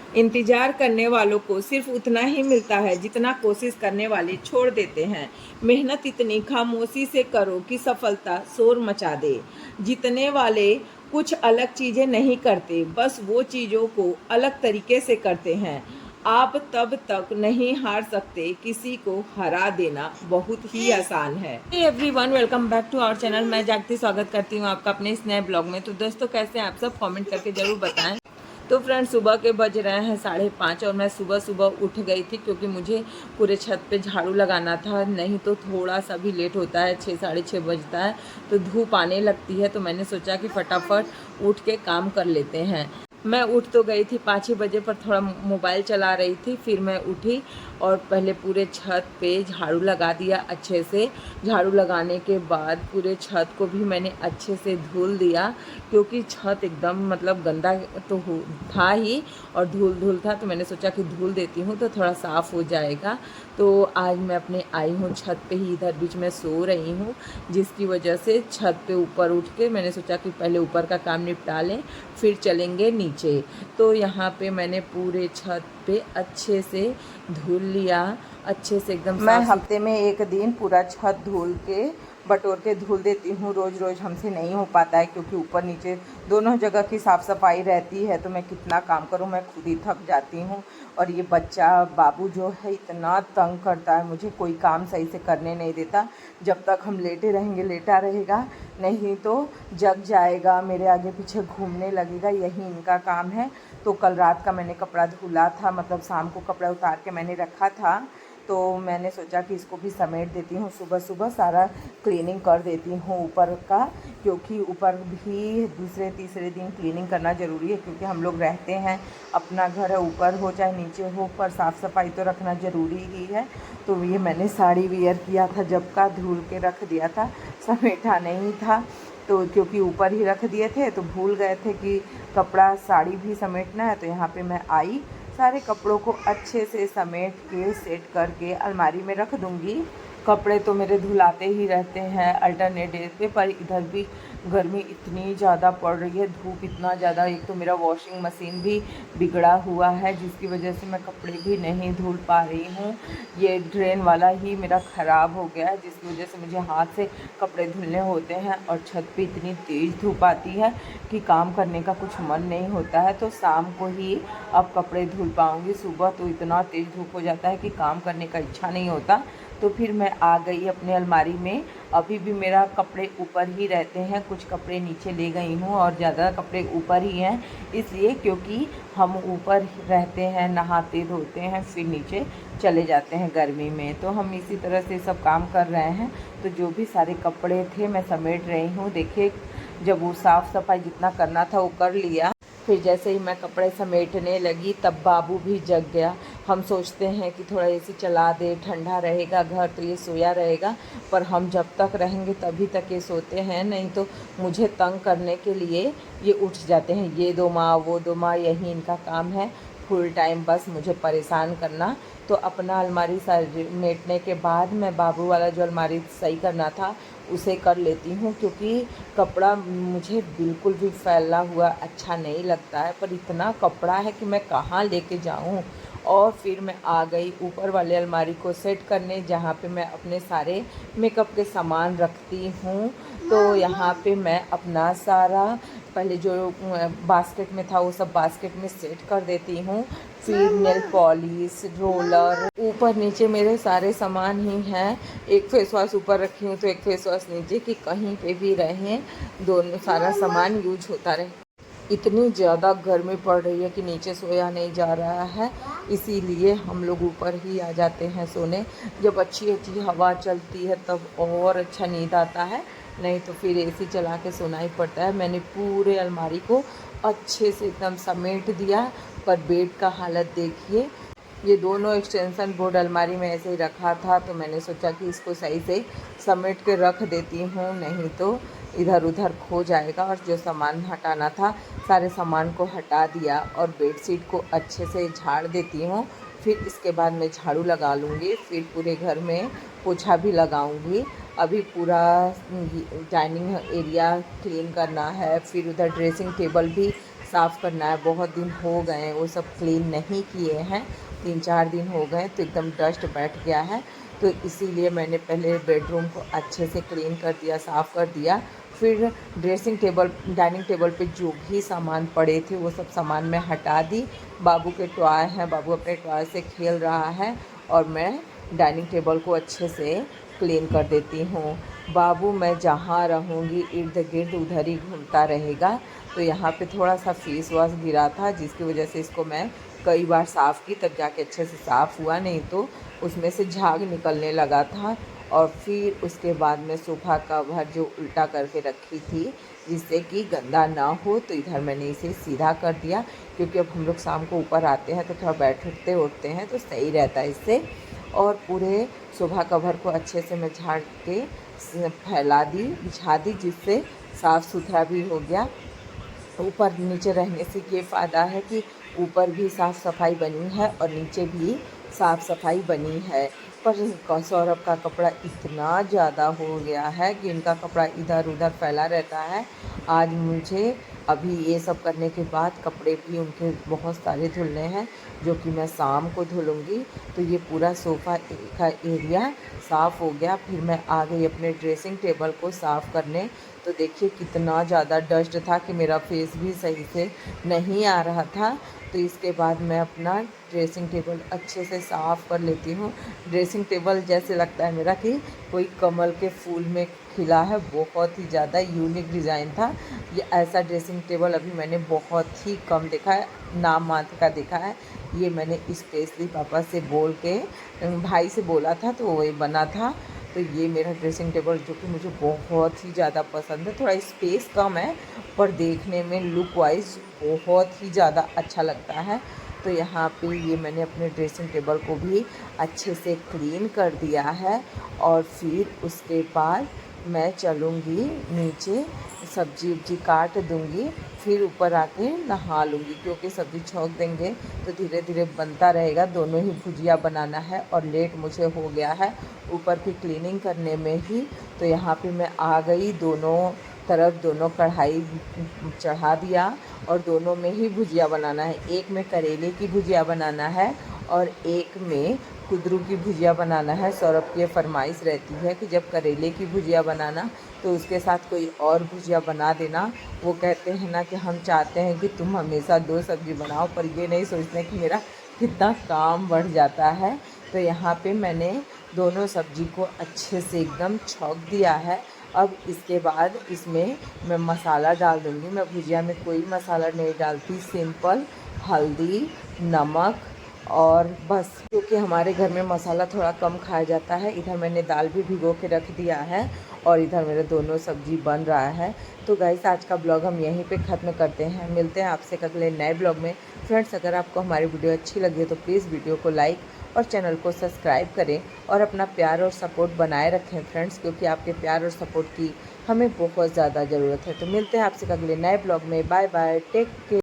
इंतजार करने वालों को सिर्फ उतना ही मिलता है जितना कोशिश करने वाले छोड़ देते हैं। मेहनत इतनी खामोशी से करो कि सफलता शोर मचा दे। जीतने वाले कुछ अलग चीज़ें नहीं करते, बस वो चीज़ों को अलग तरीके से करते हैं। आप तब तक नहीं हार सकते, किसी को हरा देना बहुत ही आसान है। Hey everyone, welcome back to our channel. मैं जागती स्वागत करती हूँ आपका अपने इस नए ब्लॉग में। तो दोस्तों, कैसे हैं आप सब? कमेंट करके ज़रूर बताएं। तो फ्रेंड्स, सुबह के बज रहे हैं 5:30 और मैं सुबह सुबह उठ गई थी क्योंकि मुझे पूरे छत पे झाड़ू लगाना था। नहीं तो थोड़ा सा भी लेट होता है, 6 साढ़े 6 बजता है तो धूप आने लगती है। तो मैंने सोचा कि फटाफट उठ के काम कर लेते हैं। मैं उठ तो गई थी 5 ही बजे, पर थोड़ा मोबाइल चला रही थी। फिर मैं उठी और पहले पूरे छत पे झाड़ू लगा दिया अच्छे से। झाड़ू लगाने के बाद पूरे छत को भी मैंने अच्छे से धुल दिया, क्योंकि छत एकदम मतलब गंदा तो था ही और धूल धूल था। तो मैंने सोचा कि धुल देती हूँ तो थोड़ा साफ़ हो जाएगा। तो आज मैं अपने आई हूँ छत पे ही, इधर बीच में सो रही हूँ, जिसकी वजह से छत पे ऊपर उठ के मैंने सोचा कि पहले ऊपर का काम निपटा लें, फिर चलेंगे नीचे। तो यहाँ पे मैंने पूरे छत पे अच्छे से धुल लिया, अच्छे से एकदम। मैं हफ्ते में एक दिन पूरा छत धुल के बटोर के धुल देती हूँ। रोज़ रोज़ हमसे नहीं हो पाता है, क्योंकि ऊपर नीचे दोनों जगह की साफ़ सफाई रहती है। तो मैं कितना काम करूँ, मैं खुद ही थक जाती हूँ। और ये बच्चा बाबू जो है इतना तंग करता है, मुझे कोई काम सही से करने नहीं देता। जब तक हम लेटे रहेंगे लेटा रहेगा, नहीं तो जग जाएगा, मेरे आगे पीछे घूमने लगेगा। यही इनका काम है। तो कल रात का मैंने कपड़ा धुला था, मतलब शाम को कपड़ा उतार के मैंने रखा था। तो मैंने सोचा कि इसको भी समेट देती हूँ, सुबह सुबह सारा क्लीनिंग कर देती हूँ ऊपर का, क्योंकि ऊपर भी दूसरे तीसरे दिन क्लीनिंग करना ज़रूरी है। क्योंकि हम लोग रहते हैं, अपना घर है, ऊपर हो चाहे नीचे हो, पर साफ़ सफाई तो रखना ज़रूरी ही है। तो ये मैंने साड़ी वियर किया था, जब का धुल के रख दिया था, समेटा नहीं था। तो क्योंकि ऊपर ही रख दिए थे तो भूल गए थे कि कपड़ा साड़ी भी समेटना है। तो यहाँ पे मैं आई, सारे कपड़ों को अच्छे से समेट के सेट करके अलमारी में रख दूँगी। कपड़े तो मेरे धुलाते ही रहते हैं अल्टरनेट डे पे, पर इधर भी गर्मी इतनी ज़्यादा पड़ रही है, धूप इतना ज़्यादा। एक तो मेरा वॉशिंग मशीन भी बिगड़ा हुआ है, जिसकी वजह से मैं कपड़े भी नहीं धुल पा रही हूँ। ये ड्रेन वाला ही मेरा ख़राब हो गया है, जिसकी वजह से मुझे हाथ से कपड़े धुलने होते हैं। और छत पे इतनी तेज़ धूप आती है कि काम करने का कुछ मन नहीं होता है। तो शाम को ही अब कपड़े धुल पाऊँगी, सुबह तो इतना तेज़ धूप हो जाता है कि काम करने का इच्छा नहीं होता। तो फिर मैं आ गई अपने अलमारी में। अभी भी मेरा कपड़े ऊपर ही रहते हैं, कुछ कपड़े नीचे ले गई हूँ और ज़्यादा कपड़े ऊपर ही हैं, इसलिए क्योंकि हम ऊपर रहते हैं, नहाते धोते हैं, फिर नीचे चले जाते हैं गर्मी में। तो हम इसी तरह से सब काम कर रहे हैं। तो जो भी सारे कपड़े थे मैं समेट रही हूँ। देखिए, जब वो साफ़ सफाई जितना करना था वो कर लिया, फिर जैसे ही मैं कपड़े समेटने लगी तब बाबू भी जग गया। हम सोचते हैं कि थोड़ा एसी चला दे, ठंडा रहेगा घर, तो ये सोया रहेगा। पर हम जब तक रहेंगे तभी तक ये सोते हैं, नहीं तो मुझे तंग करने के लिए ये उठ जाते हैं। ये दो माँ, वो दो माँ, यही इनका काम है फुल टाइम, बस मुझे परेशान करना। तो अपना अलमारी समेटने के बाद मैं बाबू वाला जो अलमारी सही करना था उसे कर लेती हूँ, क्योंकि कपड़ा मुझे बिल्कुल भी फैला हुआ अच्छा नहीं लगता है। पर इतना कपड़ा है कि मैं कहाँ लेके जाऊँ। और फिर मैं आ गई ऊपर वाले अलमारी को सेट करने, जहाँ पे मैं अपने सारे मेकअप के सामान रखती हूँ। तो यहाँ पे मैं अपना सारा पहले जो बास्केट में था वो सब बास्केट में सेट कर देती हूँ। फिर नेल पॉलिश, रोलर, ऊपर नीचे मेरे सारे सामान ही हैं। एक फेस वॉश ऊपर रखी हूँ तो एक फेस वॉश नीचे, कि कहीं पे भी रहें, दोनों सारा सामान यूज होता रहे। इतनी ज़्यादा गर्मी पड़ रही है कि नीचे सोया नहीं जा रहा है, इसीलिए हम लोग ऊपर ही आ जाते हैं सोने। जब अच्छी अच्छी हवा चलती है तब और अच्छा नींद आता है, नहीं तो फिर एसी चला के सोना ही पड़ता है। मैंने पूरे अलमारी को अच्छे से एकदम समेट दिया, पर बेड का हालत देखिए। ये दोनों एक्सटेंशन बोर्ड अलमारी में ऐसे ही रखा था, तो मैंने सोचा कि इसको सही से समेट के रख देती हूँ, नहीं तो इधर उधर खो जाएगा। और जो सामान हटाना था सारे सामान को हटा दिया और बेडशीट को अच्छे से झाड़ देती हूँ। फिर इसके बाद मैं झाड़ू लगा लूँगी, फिर पूरे घर में पोछा भी लगाऊँगी। अभी पूरा डाइनिंग एरिया क्लीन करना है, फिर उधर ड्रेसिंग टेबल भी साफ़ करना है। बहुत दिन हो गए हैं वो सब क्लीन नहीं किए हैं, 3-4 दिन हो गए, तो एकदम डस्ट बैठ गया है। तो इसीलिए मैंने पहले बेडरूम को अच्छे से क्लीन कर दिया, साफ़ कर दिया। फिर ड्रेसिंग टेबल, डाइनिंग टेबल पे जो भी सामान पड़े थे वो सब सामान मैं हटा दी। बाबू के टॉय हैं, बाबू अपने टॉय से खेल रहा है और मैं डाइनिंग टेबल को अच्छे से क्लीन कर देती हूँ। बाबू मैं जहाँ रहूँगी इर्द गिर्द उधर ही घूमता रहेगा। तो यहाँ पे थोड़ा सा फेस वॉश गिरा था जिसकी वजह से इसको मैं कई बार साफ़ की, तब जाके अच्छे से साफ़ हुआ, नहीं तो उसमें से झाग निकलने लगा था। और फिर उसके बाद में सोफ़ा कवर जो उल्टा करके रखी थी जिससे कि गंदा ना हो, तो इधर मैंने इसे सीधा कर दिया, क्योंकि अब हम लोग शाम को ऊपर आते हैं तो थोड़ा बैठते उठते हैं तो सही रहता है इससे। और पूरे सोफ़ा कवर को अच्छे से मैं झाड़ के फैला दी, बिछा दी, जिससे साफ़ सुथरा भी हो गया। ऊपर नीचे रहने से ये फ़ायदा है कि ऊपर भी साफ़ सफाई बनी है और नीचे भी साफ़ सफाई बनी है। पर सौरभ का कपड़ा इतना ज़्यादा हो गया है कि इनका कपड़ा इधर उधर फैला रहता है। आज मुझे अभी ये सब करने के बाद कपड़े भी उनके बहुत सारे धुलने हैं, जो कि मैं शाम को धुलूँगी। तो ये पूरा सोफ़ा का एरिया साफ़ हो गया। फिर मैं आ गई अपने ड्रेसिंग टेबल को साफ़ करने। तो देखिए कितना ज़्यादा डस्ट था कि मेरा फेस भी सही से नहीं आ रहा था। तो इसके बाद मैं अपना ड्रेसिंग टेबल अच्छे से साफ़ कर लेती हूँ। ड्रेसिंग टेबल जैसे लगता है मेरा कि कोई कमल के फूल में खिला है, बहुत ही ज़्यादा यूनिक डिज़ाइन था। ये ऐसा ड्रेसिंग टेबल अभी मैंने बहुत ही कम देखा है, नाम मात्र का देखा है। ये मैंने स्पेशली पापा से बोल के, भाई से बोला था तो वही बना था। तो ये मेरा ड्रेसिंग टेबल जो कि मुझे बहुत ही ज़्यादा पसंद है। थोड़ा स्पेस कम है पर देखने में लुक वाइज बहुत ही ज़्यादा अच्छा लगता है। तो यहाँ पे ये मैंने अपने ड्रेसिंग टेबल को भी अच्छे से क्लीन कर दिया है। और फिर उसके बाद मैं चलूँगी नीचे, सब्जी उब्जी काट दूँगी, फिर ऊपर आके नहा लूँगी, क्योंकि सब्ज़ी छौंक देंगे तो धीरे धीरे बनता रहेगा। दोनों ही भुजिया बनाना है और लेट मुझे हो गया है ऊपर की क्लीनिंग करने में ही। तो यहाँ पे मैं आ गई, दोनों तरफ दोनों कढ़ाई चढ़ा दिया और दोनों में ही भुजिया बनाना है। एक में करेले की भुजिया बनाना है और एक में कुंदरू की भुजिया बनाना है। सौरभ की फरमाइश रहती है कि जब करेले की भुजिया बनाना तो उसके साथ कोई और भुजिया बना देना। वो कहते हैं ना कि हम चाहते हैं कि तुम हमेशा 2 सब्ज़ी बनाओ, पर ये नहीं सोचते कि मेरा कितना काम बढ़ जाता है। तो यहाँ पे मैंने दोनों सब्ज़ी को अच्छे से एकदम छौंक दिया है। अब इसके बाद इसमें मैं मसाला डाल दूँगी। मैं भुजिया में कोई मसाला नहीं डालती, सिंपल हल्दी, नमक और बस, क्योंकि हमारे घर में मसाला थोड़ा कम खाया जाता है। इधर मैंने दाल भी भिगो के रख दिया है और इधर मेरे दोनों सब्ज़ी बन रहा है। तो गाइस आज का ब्लॉग हम यहीं पे ख़त्म करते हैं। मिलते हैं आपसे अगले नए ब्लॉग में। फ्रेंड्स अगर आपको हमारी वीडियो अच्छी लगी तो प्लीज़ वीडियो को लाइक और चैनल को सब्सक्राइब करें और अपना प्यार और सपोर्ट बनाए रखें फ्रेंड्स, क्योंकि आपके प्यार और सपोर्ट की हमें बहुत ज़्यादा ज़रूरत है। तो मिलते हैं आपसे अगले नए ब्लॉग में। Bye bye, take care.